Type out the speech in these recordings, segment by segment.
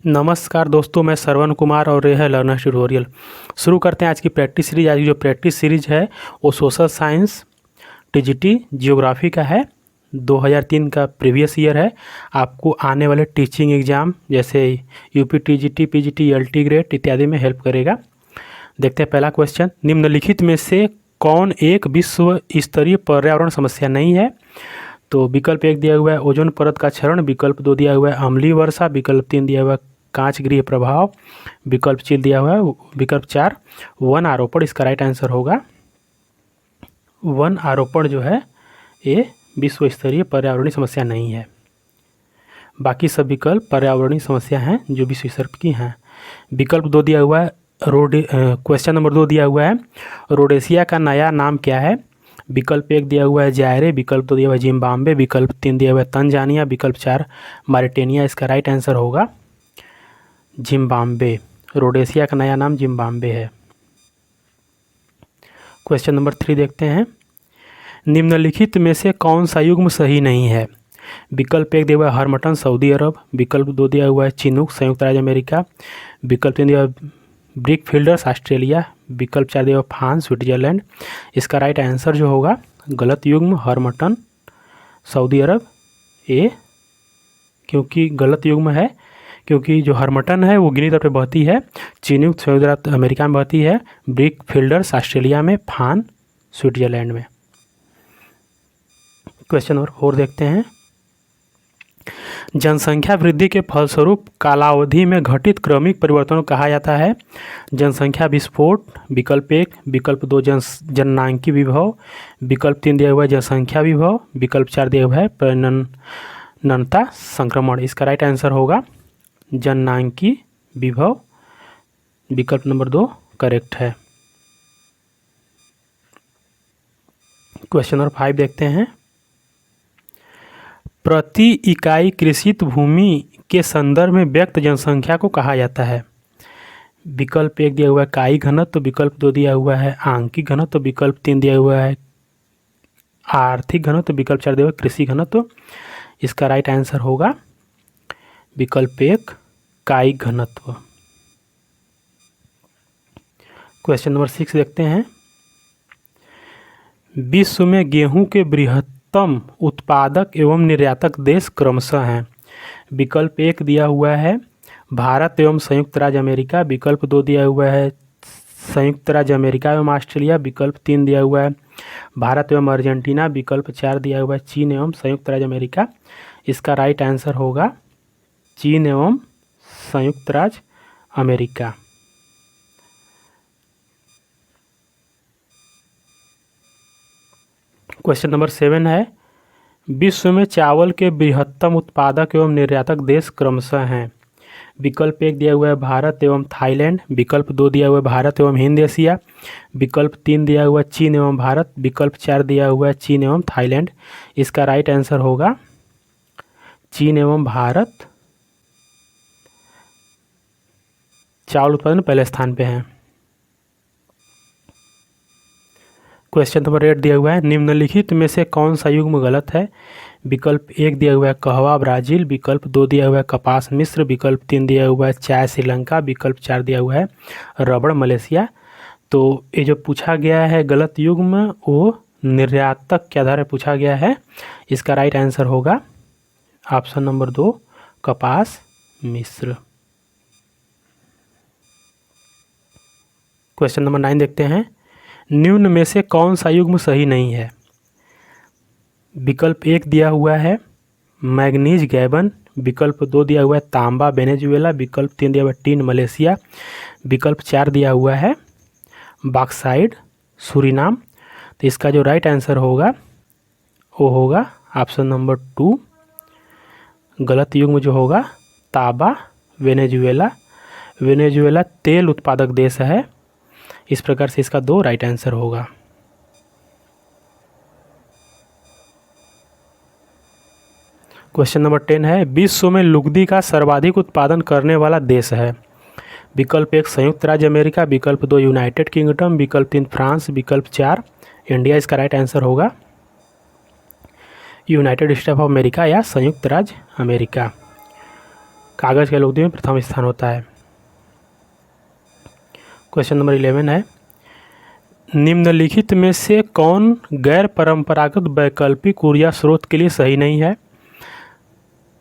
नमस्कार दोस्तों, मैं श्रवण कुमार और यह है लर्नर ट्यूटोरियल। शुरू करते हैं आज की प्रैक्टिस सीरीज। आज की जो प्रैक्टिस सीरीज है वो सोशल साइंस, टीजीटी, जियोग्राफी का है। 2003 का प्रीवियस ईयर है। आपको आने वाले टीचिंग एग्ज़ाम जैसे UP TGT, PGT, LT grade इत्यादि में हेल्प करेगा। देखते हैं पहला क्वेश्चन। निम्नलिखित में से कौन एक विश्व स्तरीय पर्यावरण समस्या नहीं है? तो विकल्प 1 दिया हुआ है ओजोन परत का क्षरण, विकल्प 2 दिया हुआ है अम्लीय वर्षा, विकल्प 3 दिया हुआ है कांच गृह प्रभाव, विकल्प 4 दिया हुआ है विकल्प 4 वन आरोपण। इसका राइट आंसर होगा वन आरोपण जो है ये विश्व स्तरीय पर्यावरणीय समस्या नहीं है। बाकी सब विकल्प पर्यावरणीय समस्या हैं जो विश्व स्तर की हैं। विकल्प 2 दिया हुआ है क्वेश्चन नंबर 2 दिया हुआ है रोडेशिया का नया नाम क्या है? विकल्प 1 दिया हुआ है जायरे, विकल्प 2 दिया हुआ है जिम्बाब्वे, विकल्प 3 दिया हुआ है तंजानिया, विकल्प 4 मारिटेनिया। इसका राइट आंसर होगा जिम्बाब्वे। रोडेशिया का नया नाम जिम्बाब्वे है। क्वेश्चन नंबर 3 देखते हैं। निम्नलिखित में से कौन सा युग्म सही नहीं है? विकल्प 1 दिया हुआ है हरमटन सऊदी अरब, विकल्प 2 दिया हुआ है चिनूक संयुक्त राज्य अमेरिका, विकल्प 3 दिया हुआ है ब्रिक फील्डर्स ऑस्ट्रेलिया, विकल्प 4 दिया हुआ फ्रांस स्विट्जरलैंड। इसका राइट आंसर जो होगा गलत युग्म हरमटन सऊदी अरब। ये क्योंकि गलत युग्म है, क्योंकि जो हरमटन है वो गिनी तट पे बहती है, चिनूक संयुक्त राज्य अमेरिका में बहती है, ब्रिक फील्डर्स ऑस्ट्रेलिया में, फान स्विट्जरलैंड में। क्वेश्चन नंबर 4 देखते हैं। जनसंख्या वृद्धि के फलस्वरूप कालावधि में घटित क्रमिक परिवर्तनों को कहा जाता है? जनसंख्या विस्फोट, विकल्प 1, विकल्प 2 जननांकी विभव, विकल्प 3 दिया हुआ है जनसंख्या विभव, विकल्प 4 दिया हुआ है प्रजननता संक्रमण। इसका राइट आंसर होगा जननांकी विभव। विकल्प नंबर 2 करेक्ट है। क्वेश्चन नंबर 5 देखते हैं। प्रति इकाई कृषित भूमि के संदर्भ में व्यक्त जनसंख्या को कहा जाता है? विकल्प 1 दिया हुआ है कायी घनत्व, विकल्प 2 दिया हुआ है आंकिक घनत्व, विकल्प 3 दिया हुआ है आर्थिक घनत्व, विकल्प 4 दिया हुआ है कृषि घनत्व। इसका राइट आंसर होगा विकल्प 1 कायी घनत्व। क्वेश्चन नंबर 6 देखते हैं। विश्व में गेहूं के बृहत्तम उत्पादक एवं निर्यातक देश क्रमशः हैं? विकल्प 1 दिया हुआ है भारत एवं संयुक्त राज्य अमेरिका, विकल्प 2 दिया हुआ है संयुक्त राज्य अमेरिका एवं ऑस्ट्रेलिया, विकल्प 3 दिया हुआ है भारत एवं अर्जेंटीना, विकल्प 4 दिया हुआ है चीन एवं संयुक्त राज्य अमेरिका। इसका राइट आंसर होगा चीन एवं संयुक्त राज्य अमेरिका। क्वेश्चन नंबर 7 है। विश्व में चावल के बृहत्तम उत्पादक एवं निर्यातक देश क्रमशः हैं? विकल्प 1 दिया हुआ है भारत एवं थाईलैंड, विकल्प 2 दिया हुआ है भारत एवं हिंद एशिया, विकल्प 3 दिया हुआ है चीन एवं भारत, विकल्प 4 दिया हुआ है चीन एवं थाईलैंड। इसका राइट आंसर होगा चीन एवं भारत। चावल उत्पादन पहले स्थान पे हैं। क्वेश्चन नंबर 8 दिया हुआ है। निम्नलिखित में से कौन सा युग्म गलत है? विकल्प 1 दिया हुआ है कहवा ब्राज़ील, विकल्प 2 दिया हुआ है कपास मिस्र, विकल्प 3 दिया हुआ है चाय श्रीलंका, विकल्प 4 दिया हुआ है रबड़ मलेशिया। तो ये जो पूछा गया है गलत युग्म वो निर्यातक के आधार पर पूछा गया है। इसका राइट आंसर होगा ऑप्शन नंबर 2 कपास मिस्र। क्वेश्चन नंबर 9 देखते हैं। निम्न में से कौन सा युग्म सही नहीं है? विकल्प 1 दिया हुआ है मैग्नीज गैबन, विकल्प 2 दिया हुआ है तांबा वेनेजुएला, विकल्प 3 दिया हुआ है टीन मलेशिया, विकल्प 4 दिया हुआ है बॉक्साइट सूरीनाम। तो इसका जो राइट आंसर होगा वो होगा ऑप्शन नंबर 2 गलत युग्म जो होगा तांबा वेनेजुएला। वेनेजुएला तेल उत्पादक देश है। इस प्रकार से इसका 2 राइट आंसर होगा। क्वेश्चन नंबर 10 है। विश्व में लुगदी का सर्वाधिक उत्पादन करने वाला देश है? विकल्प 1 संयुक्त राज्य अमेरिका, विकल्प 2 यूनाइटेड किंगडम, विकल्प 3 फ्रांस, विकल्प 4 इंडिया। इसका राइट आंसर होगा यूनाइटेड स्टेट ऑफ अमेरिका या संयुक्त राज्य अमेरिका। कागज़ के आलूदी में प्रथम स्थान होता है। क्वेश्चन नंबर 11 है, निम्नलिखित में से कौन गैर परंपरागत वैकल्पिक ऊर्जा स्रोत के लिए सही नहीं है?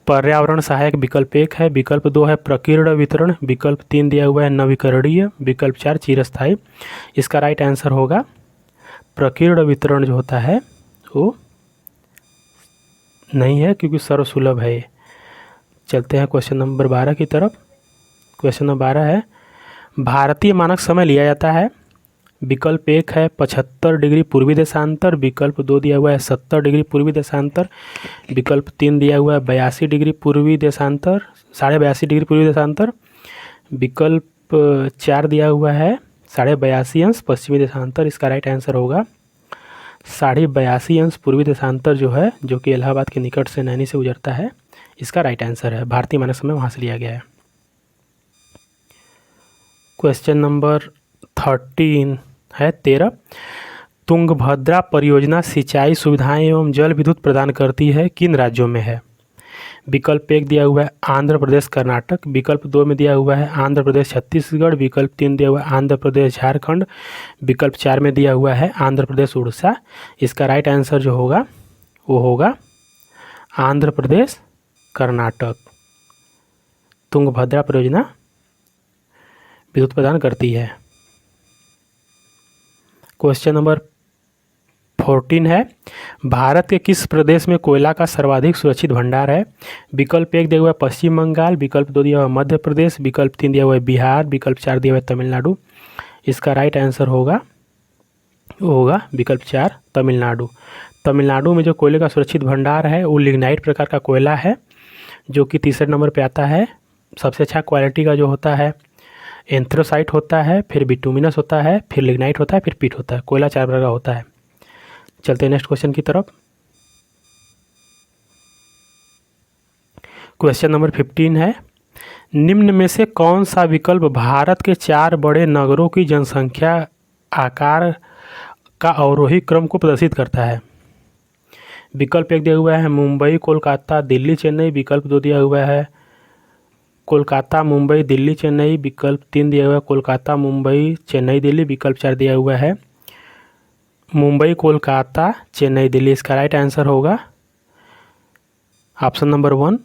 पर्यावरण सहायक विकल्प 1 है, विकल्प 2 है प्रकीर्ण वितरण, विकल्प 3 दिया हुआ है नवीकरणीय, विकल्प 4 चिरस्थायी। इसका राइट आंसर होगा प्रकीर्ण वितरण जो होता है वो नहीं है, क्योंकि सर्वसुलभ है ये। चलते हैं क्वेश्चन नंबर 12 की तरफ। क्वेश्चन नंबर 12 है, भारतीय मानक समय लिया जाता है। विकल्प 1 है 75 डिग्री पूर्वी देशांतर, विकल्प 2 दिया हुआ है 70 डिग्री पूर्वी देशांतर, विकल्प 3 दिया हुआ है 82 डिग्री पूर्वी देशांतर, 82.5 डिग्री पूर्वी देशांतर, विकल्प 4 दिया हुआ है 82.5 पश्चिमी देशांतर। इसका राइट आंसर होगा 82.5 पूर्वी देशांतर जो है, जो कि इलाहाबाद के निकट से नैनी से गुजरता है। इसका राइट आंसर है, भारतीय मानक समय वहाँ से लिया गया है। क्वेश्चन नंबर 13 है 13, तुंगभद्रा परियोजना सिंचाई सुविधाएं एवं जल विद्युत प्रदान करती है, किन राज्यों में है? विकल्प 1 दिया हुआ है आंध्र प्रदेश कर्नाटक, विकल्प 2 में दिया हुआ है आंध्र प्रदेश छत्तीसगढ़, विकल्प 3 दिया हुआ है आंध्र प्रदेश झारखंड, विकल्प 4 में दिया हुआ है आंध्र प्रदेश उड़ीसा। इसका राइट आंसर जो होगा वो होगा आंध्र प्रदेश कर्नाटक। तुंगभद्रा परियोजना विद्युत प्रदान करती है। क्वेश्चन नंबर 14 है, भारत के किस प्रदेश में कोयला का सर्वाधिक सुरक्षित भंडार है? विकल्प 1 दिया हुआ है पश्चिम बंगाल, विकल्प 2 दिया हुआ है मध्य प्रदेश, विकल्प 3 दिया हुआ है बिहार, विकल्प 4 दिया हुआ है तमिलनाडु। इसका राइट आंसर होगा विकल्प 4 तमिलनाडु। तमिलनाडु में जो कोयले का सुरक्षित भंडार है वो लिग्नाइट प्रकार का कोयला है, जो कि तीसरे नंबर पे आता है। सबसे अच्छा क्वालिटी का जो होता है एंथ्रोसाइट होता है, फिर बिटुमिनस होता है, फिर लिग्नाइट होता है, फिर पीट होता है। कोयला 4 प्रकार का होता है। चलते हैं नेक्स्ट क्वेश्चन की तरफ। क्वेश्चन नंबर 15 है, निम्न में से कौन सा विकल्प भारत के 4 बड़े नगरों की जनसंख्या आकार का अवरोही क्रम को प्रदर्शित करता है? विकल्प 1 दिया हुआ है मुंबई कोलकाता दिल्ली चेन्नई, विकल्प 2 दिया हुआ है कोलकाता मुंबई दिल्ली चेन्नई, विकल्प 3 दिया हुआ है कोलकाता मुंबई चेन्नई दिल्ली, विकल्प 4 दिया हुआ है मुंबई कोलकाता चेन्नई दिल्ली। इसका राइट आंसर होगा ऑप्शन नंबर 1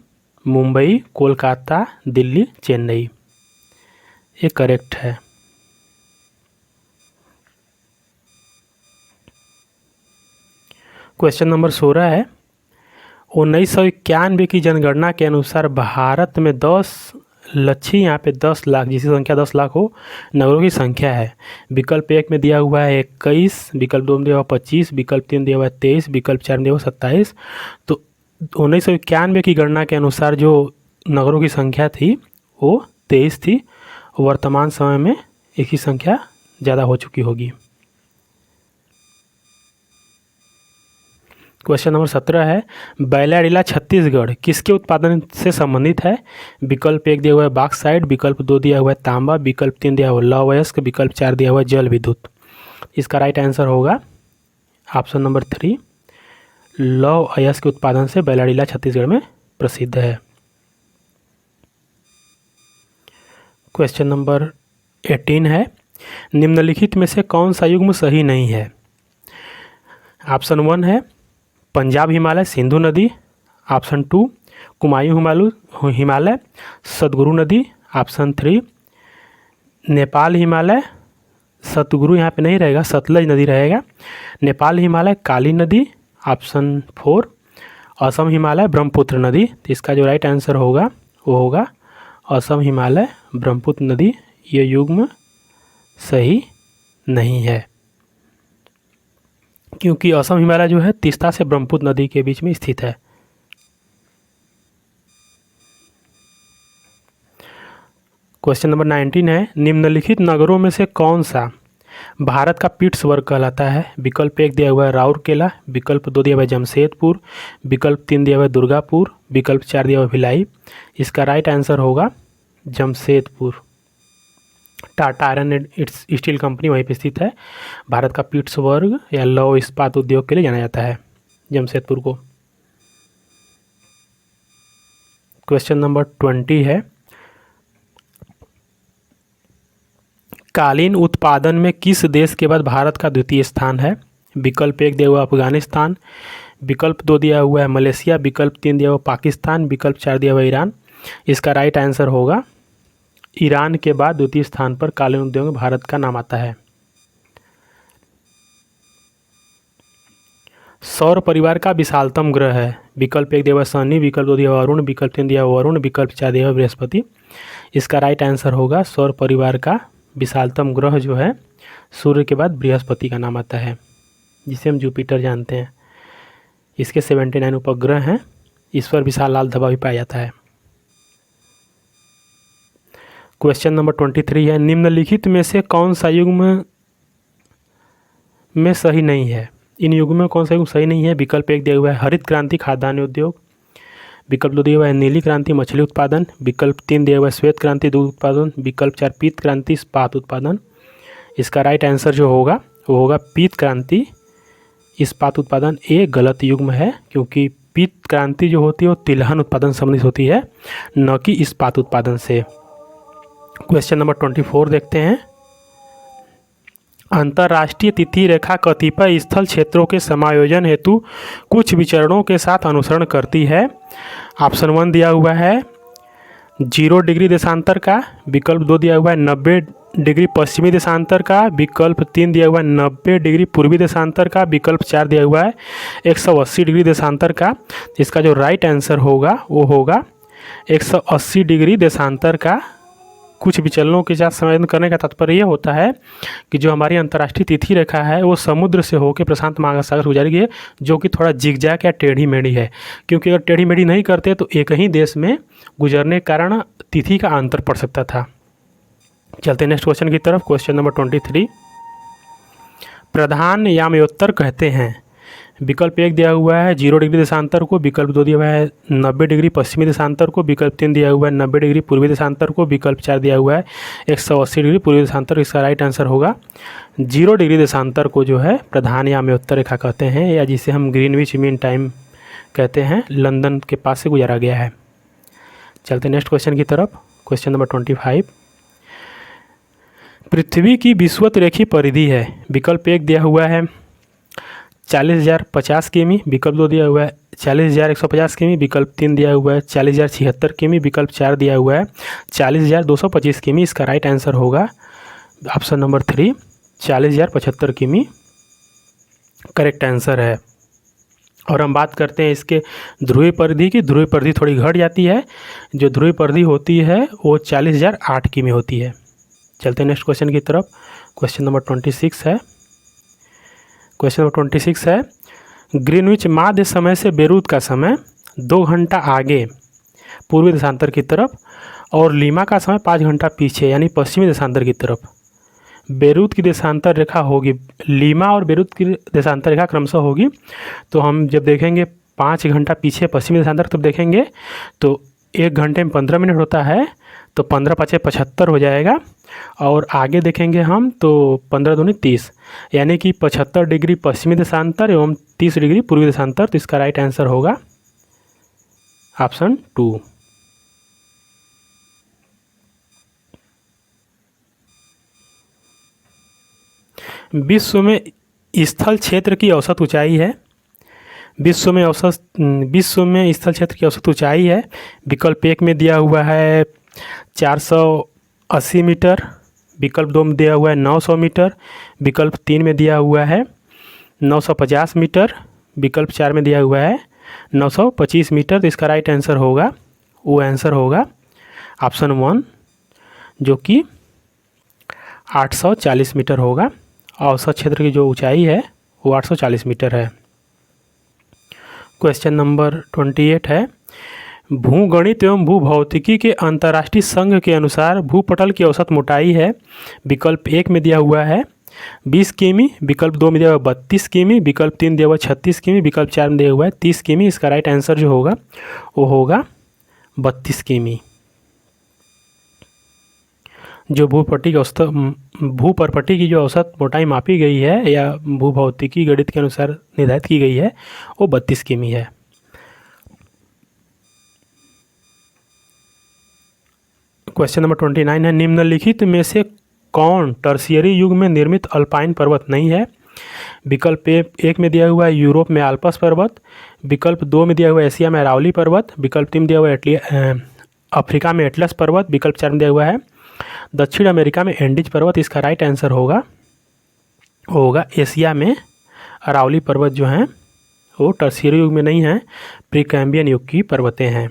मुंबई कोलकाता दिल्ली चेन्नई, ये करेक्ट है। क्वेश्चन नंबर 16 है, 1991 की जनगणना के अनुसार भारत में 10 लक्षी यहाँ पे 10 लाख, जिसकी संख्या 10 लाख हो, नगरों की संख्या है। विकल्प 1 में दिया हुआ है 21, विकल्प 2 में दिया हुआ 25, विकल्प 3 दिया हुआ है 23, विकल्प 4 में दिया हुआ 27। तो 1991 की गणना के अनुसार जो नगरों की संख्या थी वो 23 थी। वर्तमान समय में एक ही संख्या ज़्यादा हो चुकी होगी। क्वेश्चन नंबर 17 है, बैलाडीला छत्तीसगढ़ किसके उत्पादन से संबंधित है? विकल्प 1 दिया हुआ है बॉक्साइट, विकल्प 2 दिया हुआ है तांबा, विकल्प 3 दिया हुआ है लौह अयस्क, विकल्प 4 दिया हुआ है जल विद्युत। इसका राइट आंसर होगा ऑप्शन नंबर 3 लौह अयस्क के उत्पादन से बैलाडीला छत्तीसगढ़ में प्रसिद्ध है। क्वेश्चन नंबर 18 है, निम्नलिखित में से कौन सा युग्म सही नहीं है? ऑप्शन 1 है पंजाब हिमालय सिंधु नदी, ऑप्शन 2 कुमायूं हिमालय सतगुरु नदी, ऑप्शन 3 नेपाल हिमालय सतगुरु यहाँ पे नहीं रहेगा, सतलज नदी रहेगा, नेपाल हिमालय काली नदी, ऑप्शन 4 असम हिमालय ब्रह्मपुत्र नदी। तो इसका जो राइट आंसर होगा वो होगा असम हिमालय ब्रह्मपुत्र नदी। ये युग्म सही नहीं है, क्योंकि असम हिमालय जो है तीस्ता से ब्रह्मपुत्र नदी के बीच में स्थित है। क्वेश्चन नंबर 19 है, निम्नलिखित नगरों में से कौन सा भारत का पीट्सबर्ग कहलाता है? विकल्प 1 दिया हुआ है राउरकेला, विकल्प 2 दिया हुआ है जमशेदपुर, विकल्प 3 दिया हुआ है दुर्गापुर, विकल्प 4 दिया हुआ है भिलाई। इसका राइट आंसर होगा Jamshedpur. Tata iron and steel company वहीं पे स्थित है। भारत का पीट्सबर्ग या लौह इस्पात उद्योग के लिए जाना जाता है जमशेदपुर को। क्वेश्चन नंबर 20 है, कालीन उत्पादन में किस देश के बाद भारत का द्वितीय स्थान है? विकल्प 1 दिया हुआ अफगानिस्तान, विकल्प 2 दिया हुआ है मलेशिया, विकल्प 3 दिया हुआ पाकिस्तान, विकल्प 4 दिया हुआ ईरान। इसका राइट आंसर होगा ईरान के बाद द्वितीय स्थान पर कालीन उद्योग में भारत का नाम आता है। सौर परिवार का विशालतम ग्रह है? विकल्प 1 दिया हुआ शनि, विकल्प 2 दिया हुआ अरुण, विकल्प 3 दिया हुआ वरुण, विकल्प 4 दिया हुआ बृहस्पति। इसका राइट आंसर होगा सौर परिवार का विशालतम ग्रह जो है सूर्य के बाद बृहस्पति का नाम आता है, जिसे हम जुपिटर जानते हैं। इसके 79 उपग्रह हैं। इस पर विशाल लाल धब्बा भी पाया जाता है। क्वेश्चन नंबर 23 है, निम्नलिखित में से कौन सा युग्म में सही नहीं है? इन युग्म में कौन सा युग्म सही नहीं है? विकल्प 1 दिया हुआ है हरित क्रांति खाद्यान्न उद्योग, विकल्प 2 दिया हुआ है नीली क्रांति मछली उत्पादन, विकल्प 3 दिया हुआ है श्वेत क्रांति दूध उत्पादन, विकल्प 4 पीत क्रांति इस्पात उत्पादन। इसका राइट आंसर जो होगा वो होगा पीत क्रांति इस्पात उत्पादन। ये गलत युग्म है, क्योंकि पीत क्रांति जो होती है वो तिलहन उत्पादन संबंधित होती है, न कि इस्पात उत्पादन से। क्वेश्चन नंबर 24 देखते हैं, अंतर्राष्ट्रीय तिथि रेखा कतिपय स्थल क्षेत्रों के समायोजन हेतु कुछ विचरणों के साथ अनुसरण करती है। ऑप्शन 1 दिया हुआ है 0 डिग्री देशांतर का, विकल्प 2 दिया हुआ है 90 डिग्री पश्चिमी देशांतर का, विकल्प 3 दिया हुआ है 90 डिग्री पूर्वी देशांतर का, विकल्प 4 दिया हुआ है 180 डिग्री देशांतर का। इसका जो राइट आंसर होगा वो होगा 180 डिग्री देशांतर का। कुछ विचलनों के साथ समायोजन करने का तात्पर्य ये होता है कि जो हमारी अंतर्राष्ट्रीय तिथि रेखा है वो समुद्र से होकर प्रशांत महासागर गुजरी है, जो कि थोड़ा जिगजैग या टेढ़ी मेढ़ी है। क्योंकि अगर टेढ़ी मेढ़ी नहीं करते तो एक ही देश में गुजरने के कारण तिथि का अंतर पड़ सकता था। चलते नेक्स्ट क्वेश्चन की तरफ। क्वेश्चन नंबर 23, प्रधान यामयोत्तर कहते हैं? विकल्प 1 दिया हुआ है 0 डिग्री देशांतर को, विकल्प 2 दिया हुआ है 90 डिग्री पश्चिमी देशांतर को, विकल्प 3 दिया हुआ है 90 डिग्री पूर्वी देशांतर को, विकल्प 4 दिया हुआ है 180 डिग्री पूर्वी देशांतर। इसका राइट आंसर होगा 0 डिग्री देशांतर को जो है प्रधान यामयोत्तर रेखा कहते हैं, या जिसे हम ग्रीनविच मीन टाइम कहते हैं, लंदन के पास से गुजारा गया है। चलते नेक्स्ट क्वेश्चन की तरफ। क्वेश्चन नंबर 25, पृथ्वी की विषुवत रेखीय परिधि है? विकल्प 1 दिया हुआ है 40,050 किमी, विकल्प 2 दिया हुआ है 40,150 किमी, विकल्प 3 दिया हुआ है 40,076 किमी, विकल्प 4 दिया हुआ है 40,225 किमी। इसका राइट आंसर होगा ऑप्शन नंबर 3 40,075 किमी करेक्ट आंसर है। और हम बात करते हैं इसके ध्रुवीय परिधि की। ध्रुवीय परिधि थोड़ी घट जाती है, जो ध्रुवीय परिधि होती है वो 40,008 किमी होती है। चलते हैं नेक्स्ट क्वेश्चन की तरफ। क्वेश्चन नंबर 26 है। क्वेश्चन नंबर 26 है, ग्रीनविच माध्य समय से बेरूत का समय 2 घंटा आगे पूर्वी देशांतर की तरफ और लीमा का समय 5 घंटा पीछे यानी पश्चिमी देशांतर की तरफ। बेरूत की देशांतर रेखा होगी, लीमा और बेरूत की देशांतर रेखा क्रमशः होगी। तो हम जब देखेंगे 5 घंटा पीछे पश्चिमी देशांतर तब देखेंगे तो 1 घंटे में 15 मिनट होता है, तो 15 × 5 = 75 हो जाएगा। और आगे देखेंगे हम तो 15 दूनी 30, यानी कि 75 डिग्री पश्चिमी देशांतर एवं 30 डिग्री पूर्वी देशांतर। तो इसका राइट आंसर होगा ऑप्शन 2। विश्व में स्थल क्षेत्र की औसत ऊंचाई है? विश्व में स्थल क्षेत्र की औसत ऊंचाई है। विकल्प 1 में दिया हुआ है 480 मीटर, विकल्प 2 में दिया हुआ है 900 मीटर, विकल्प 3 में दिया हुआ है 950 मीटर, विकल्प 4 में दिया हुआ है 925 मीटर। तो इसका राइट आंसर होगा ऑप्शन 1 जो कि 840 मीटर होगा। औसत क्षेत्र की जो ऊंचाई है वो 840 मीटर है। क्वेश्चन नंबर 28 है, भूगणित एवं भूभौतिकी के अंतर्राष्ट्रीय संघ के अनुसार भूपटल की औसत मोटाई है? विकल्प 1 में दिया हुआ है 20 किमी, विकल्प 2 में दिया हुआ 32 किमी, विकल्प 3 दिया हुआ 36 किमी, विकल्प 4 में दिया हुआ है 30 किमी। इसका राइट आंसर जो होगा वो होगा 32 किमी। जो भूपरपट्टी की जो औसत मोटाई मापी गई है या भूभौतिकी गणित के अनुसार निर्धारित की गई है वो 32 किमी है। क्वेश्चन नंबर 29 है, निम्नलिखित में से कौन टर्शियरी युग में निर्मित अल्पाइन पर्वत नहीं है? विकल्प एक में दिया हुआ है यूरोप में आल्प्स पर्वत, विकल्प 2 में दिया हुआ है एशिया में अरावली पर्वत, विकल्प 3 में दिया हुआ है अफ्रीका में एटलस पर्वत, विकल्प 4 में दिया हुआ है दक्षिण अमेरिका में एंडीज पर्वत। इसका राइट आंसर होगा एशिया में अरावली पर्वत जो हैं वो टर्शियरी युग में नहीं है, प्रीकैम्बियन युग की पर्वतें हैं।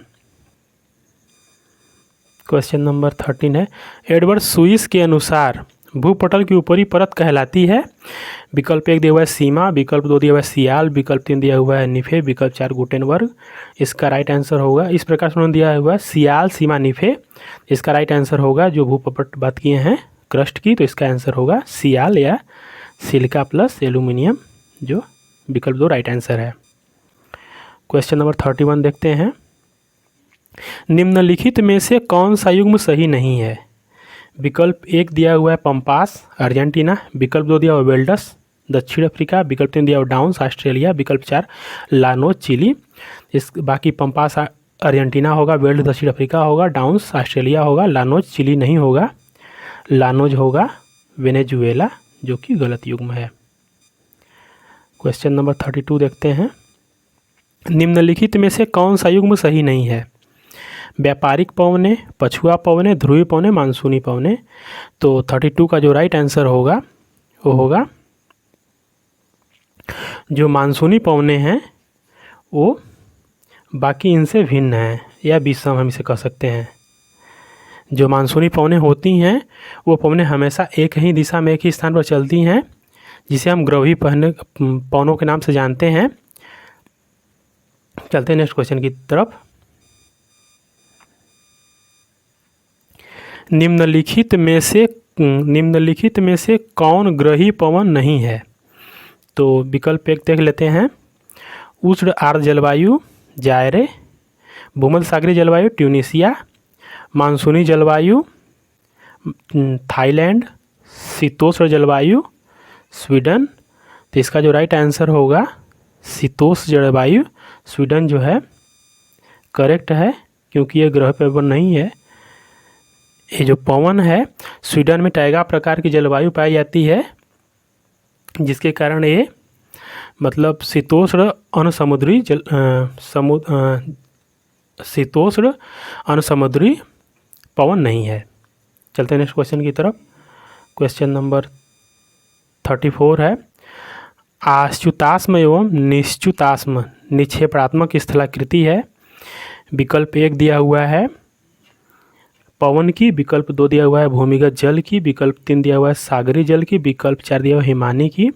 क्वेश्चन नंबर 13 है, एडवर्ड सुइस के अनुसार भूपटल की ऊपरी परत कहलाती है? विकल्प 1 दिया हुआ है सीमा, विकल्प 2 दिया हुआ है सियाल, विकल्प 3 दिया हुआ है निफे, विकल्प 4 गुटेनबर्ग। इसका राइट आंसर होगा, इस प्रकार से उन्होंने दिया हुआ है सियाल, सीमा, निफे। इसका राइट आंसर होगा जो भूपटल बात किए हैं क्रस्ट की, तो इसका आंसर होगा सियाल या सिलिका प्लस एल्यूमिनियम, जो विकल्प 2 राइट आंसर है। क्वेश्चन नंबर 31 देखते हैं, निम्नलिखित में से कौन सा युग्म सही नहीं है? विकल्प 1 दिया हुआ है पंपास अर्जेंटीना, विकल्प 2 दिया हुआ है वेल्डस दक्षिण अफ्रीका, विकल्प 3 दिया हुआ डाउन्स ऑस्ट्रेलिया, विकल्प 4 लानोज चिली। इस बाकी पंपास अर्जेंटीना होगा, वेल्ड दक्षिण अफ्रीका होगा, डाउन्स ऑस्ट्रेलिया होगा, लानोज चिली नहीं होगा, लानोज होगा वेनेजुएला, जो कि गलत युग्म है। क्वेश्चन नंबर 32 देखते हैं, निम्नलिखित में से कौन सा युग्म सही नहीं है? व्यापारिक पवने, पछुआ पवने, ध्रुवीय पवने, मानसूनी पवने। तो 32 का जो राइट आंसर होगा वो होगा जो मानसूनी पवने हैं वो बाकी इनसे भिन्न हैं या विषम हम इसे कह सकते हैं। जो मानसूनी पवने होती हैं वो पवने हमेशा एक ही दिशा में एक ही स्थान पर चलती हैं, जिसे हम ग्रवी पवनों के नाम से जानते हैं। चलते हैं नेक्स्ट क्वेश्चन की तरफ। निम्नलिखित में से कौन ग्रही पवन नहीं है? तो विकल्प 1 देख लेते हैं, उष्ण आर्द्र जलवायु जायरे, भूमध्य सागरीय जलवायु ट्यूनीशिया, मानसूनी जलवायु थाईलैंड, शीतोष्ण जलवायु स्वीडन। तो इसका जो राइट आंसर होगा शीतोष्ण जलवायु स्वीडन जो है करेक्ट है, क्योंकि ये ग्रह पवन नहीं है। ये जो पवन है स्वीडन में टैगा प्रकार की जलवायु पाई जाती है, जिसके कारण ये मतलब शीतोष्ण अनसमुद्री पवन नहीं है। चलते हैं नेक्स्ट क्वेश्चन की तरफ। क्वेश्चन नंबर 34 है, आश्चुताश्म एवं निश्चुताश्म निक्षेपात्मक स्थलाकृति है। विकल्प 1 दिया हुआ है पवन की, विकल्प 2 दिया हुआ है भूमिगत जल की, विकल्प 3 दिया हुआ है सागरी जल की, विकल्प 4 दिया हुआ है हिमानी की।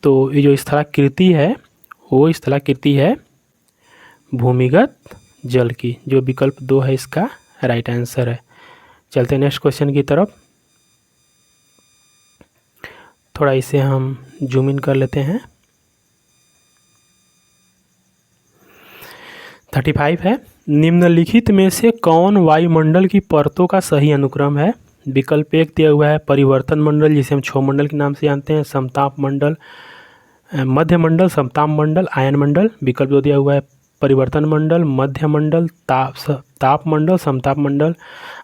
तो ये जो स्थलाकृति है वो स्थलाकृति है भूमिगत जल की, जो विकल्प 2 है इसका राइट आंसर है। चलते हैं नेक्स्ट क्वेश्चन की तरफ। थोड़ा इसे हम जूम इन कर लेते हैं। 35 है, निम्नलिखित में से कौन वायुमंडल की परतों का सही अनुक्रम है? विकल्प 1 दिया हुआ है परिवर्तन मंडल, जिसे हम क्षोभ मंडल के नाम से जानते हैं, समताप मंडल, मध्य मंडल, समताप मंडल, आयन मंडल। विकल्प 2 दिया हुआ है परिवर्तन मंडल, मध्य मंडल, ताप मंडल, समताप मंडल।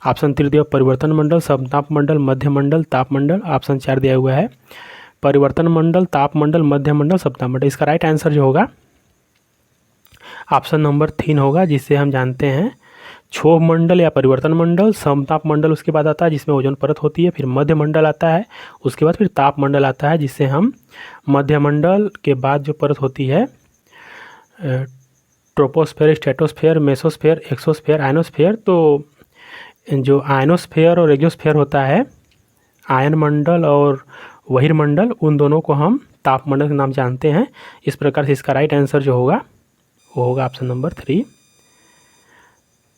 ऑप्शन 3 दिया परिवर्तन मंडल, समताप मंडल, मध्य मंडल, ताप मंडल। ऑप्शन 4 दिया हुआ है परिवर्तन मंडल, ताप मंडल, मध्य मंडल, समताप मंडल। इसका राइट आंसर जो होगा ऑप्शन नंबर 3 होगा, जिसे हम जानते हैं क्षोभ मंडल या परिवर्तन मंडल। समताप मंडल उसके बाद आता है जिसमें ओजोन परत होती है, फिर मध्य मंडल आता है, उसके बाद फिर ताप मंडल आता है, जिससे हम मध्य मंडल के बाद जो परत होती है troposphere, stratosphere, mesosphere, exosphere, ionosphere. तो जो आयनोस्फेयर और एक्सोस्फेयर होता है, आयन मंडल और बहिर्मंडल, उन दोनों को हम ताप मंडल के नाम जानते हैं। इस प्रकार से इसका राइट आंसर जो होगा वो होगा ऑप्शन नंबर 3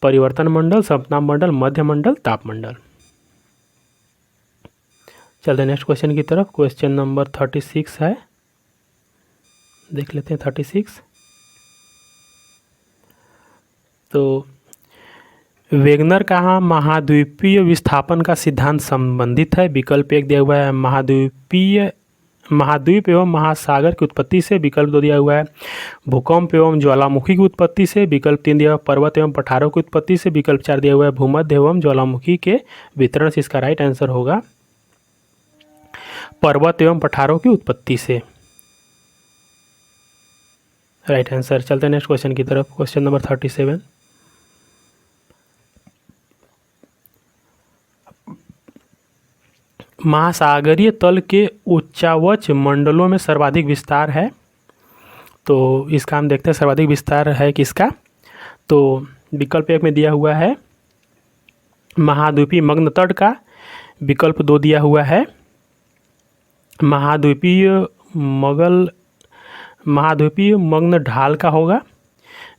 परिवर्तन मंडल, समताप मंडल, मध्य मंडल, ताप मंडल। चलते हैं नेक्स्ट क्वेश्चन की तरफ। क्वेश्चन नंबर 36 है, देख लेते हैं 36। तो वेगनर कहाँ महाद्वीपीय विस्थापन का सिद्धांत संबंधित है? विकल्प 1 दिया हुआ है महाद्वीप एवं महासागर की उत्पत्ति से, विकल्प 2 दिया हुआ है भूकंप एवं ज्वालामुखी की उत्पत्ति से, विकल्प 3 दिया हुआ पर्वत एवं पठारों की उत्पत्ति से, विकल्प 4 दिया हुआ है भूमध्य एवं ज्वालामुखी के वितरण से। इसका राइट आंसर होगा पर्वत एवं पठारों की उत्पत्ति से, राइट आंसर। चलते हैं नेक्स्ट क्वेश्चन की तरफ। Question number 37। महासागरीय तल के उच्चावच मंडलों में सर्वाधिक विस्तार है, तो इसका हम देखते हैं सर्वाधिक विस्तार है किसका। तो विकल्प 1 में दिया हुआ है महाद्वीपीय मग्न तट का, विकल्प 2 दिया हुआ है महाद्वीपीय मग्न ढाल का होगा,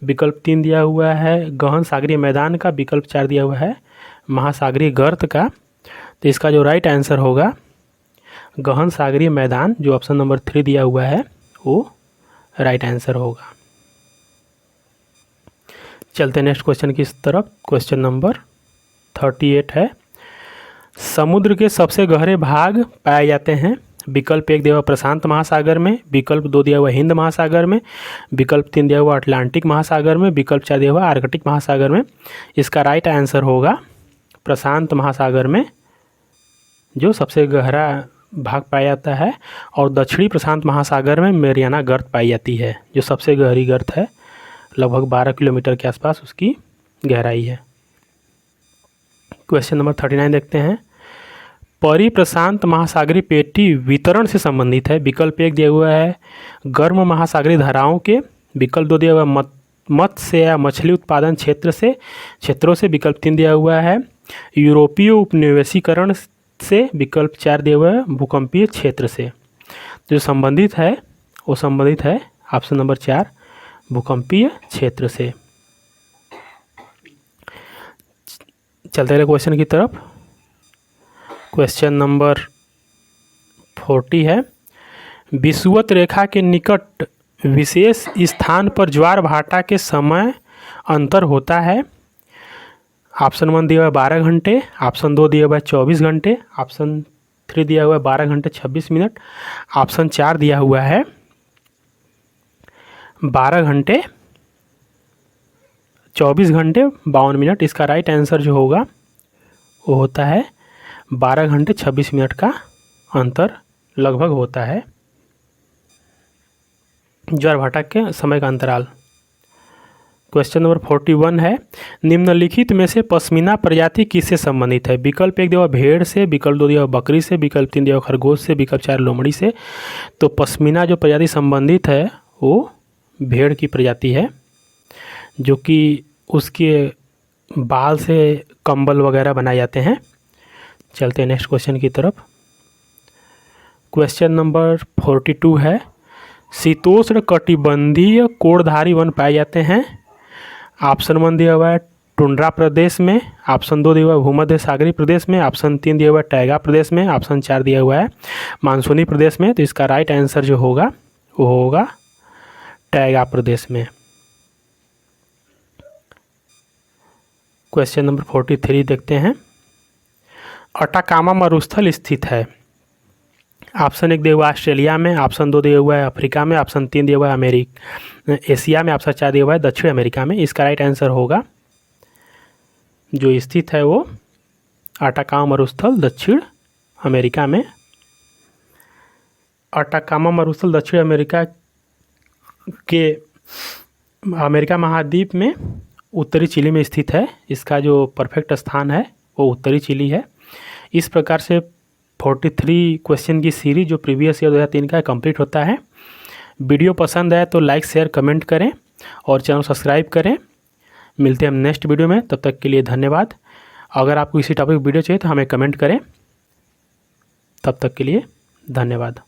विकल्प 3 दिया हुआ है गहन सागरीय मैदान का, विकल्प 4 दिया हुआ है महासागरीय गर्त का। तो इसका जो राइट आंसर होगा गहन सागरीय मैदान, जो ऑप्शन नंबर 3 दिया हुआ है वो राइट आंसर होगा। चलते नेक्स्ट क्वेश्चन की तरफ। क्वेश्चन नंबर 38 है, समुद्र के सबसे गहरे भाग पाए जाते हैं, विकल्प 1 दिया हुआ प्रशांत महासागर में, विकल्प 2 दिया हुआ हिंद महासागर में, विकल्प 3 दिया हुआ अटलांटिक महासागर में, विकल्प 4 दिया हुआ आर्कटिक महासागर में। इसका राइट आंसर होगा प्रशांत महासागर में, जो सबसे गहरा भाग पाया जाता है, और दक्षिणी प्रशांत महासागर में मैरियाना गर्त पाई जाती है, जो सबसे गहरी गर्त है, लगभग 12 किलोमीटर के आसपास उसकी गहराई है। क्वेश्चन नंबर 39 देखते हैं, परिप्रशांत महासागरीय पेटी वितरण से संबंधित है, विकल्प 1 दिया हुआ है गर्म महासागरीय धाराओं के, विकल्प 2 दिया हुआ मत्स्य या मछली उत्पादन क्षेत्रों से, विकल्प 3 दिया हुआ है यूरोपीय उपनिवेशीकरण से, विकल्प 4 दिया हुआ है भूकंपीय क्षेत्र से। जो संबंधित है वो संबंधित है ऑप्शन नंबर 4 भूकंपीय क्षेत्र से। चलते रहे क्वेश्चन की तरफ। क्वेश्चन नंबर 40 है, विषुवत रेखा के निकट विशेष स्थान पर ज्वार भाटा के समय अंतर होता है, ऑप्शन 1 दिया हुआ है 12 घंटे, ऑप्शन 2 दिया हुआ है 24 घंटे, ऑप्शन 3 दिया हुआ है 12 घंटे 26 मिनट, ऑप्शन 4 दिया हुआ है 12 घंटे 24 घंटे 52 मिनट। इसका राइट आंसर जो होगा वो होता है 12 घंटे 26 मिनट का अंतर लगभग होता है ज्वार भाटा के समय का अंतराल। क्वेश्चन नंबर 41 है, निम्नलिखित में से पश्मीना प्रजाति किससे संबंधित है, विकल्प 1 दिया हुआ भेड़ से, विकल्प 2 दिया हुआ बकरी से, विकल्प 3 दिया हुआ खरगोश से, विकल्प 4 लोमड़ी से। तो पश्मीना जो प्रजाति संबंधित है वो भेड़ की प्रजाति है, जो कि उसके बाल से कंबल वगैरह बनाए जाते हैं। चलते हैं नेक्स्ट क्वेश्चन की तरफ। क्वेश्चन नंबर 42 है, शीतोष्ण कटिबंधीय कोड़धारी वन पाए जाते हैं, ऑप्शन 1 दिया हुआ है टुंड्रा प्रदेश में, ऑप्शन 2 दिया हुआ है भूमध्य सागरीय प्रदेश में, ऑप्शन 3 दिया हुआ है टैगा प्रदेश में, ऑप्शन 4 दिया हुआ है मानसूनी प्रदेश में। तो इसका राइट आंसर जो होगा वो होगा टैगा प्रदेश में। क्वेश्चन नंबर 43 देखते हैं, अटाकामा मरुस्थल स्थित है, ऑप्शन 1 दिया हुआ है ऑस्ट्रेलिया में, ऑप्शन 2 दिया हुआ है अफ्रीका में, ऑप्शन 3 दिया हुआ है एशिया में, ऑप्शन 4 दिया हुआ है दक्षिण अमेरिका में। इसका राइट आंसर होगा जो स्थित है वो अटाकामा मरुस्थल दक्षिण अमेरिका में। अटाकामा मरुस्थल दक्षिण अमेरिका के अमेरिका महाद्वीप में उत्तरी चिली में स्थित है। इसका जो परफेक्ट स्थान है वो उत्तरी चिली है। इस प्रकार से 43 क्वेश्चन की सीरीज जो प्रीवियस ईयर 2003 का कंप्लीट होता है। वीडियो पसंद आए तो लाइक शेयर कमेंट करें और चैनल सब्सक्राइब करें। मिलते हैं हम नेक्स्ट वीडियो में, तब तक के लिए धन्यवाद। अगर आपको इसी टॉपिक वीडियो चाहिए तो हमें कमेंट करें। तब तक के लिए धन्यवाद।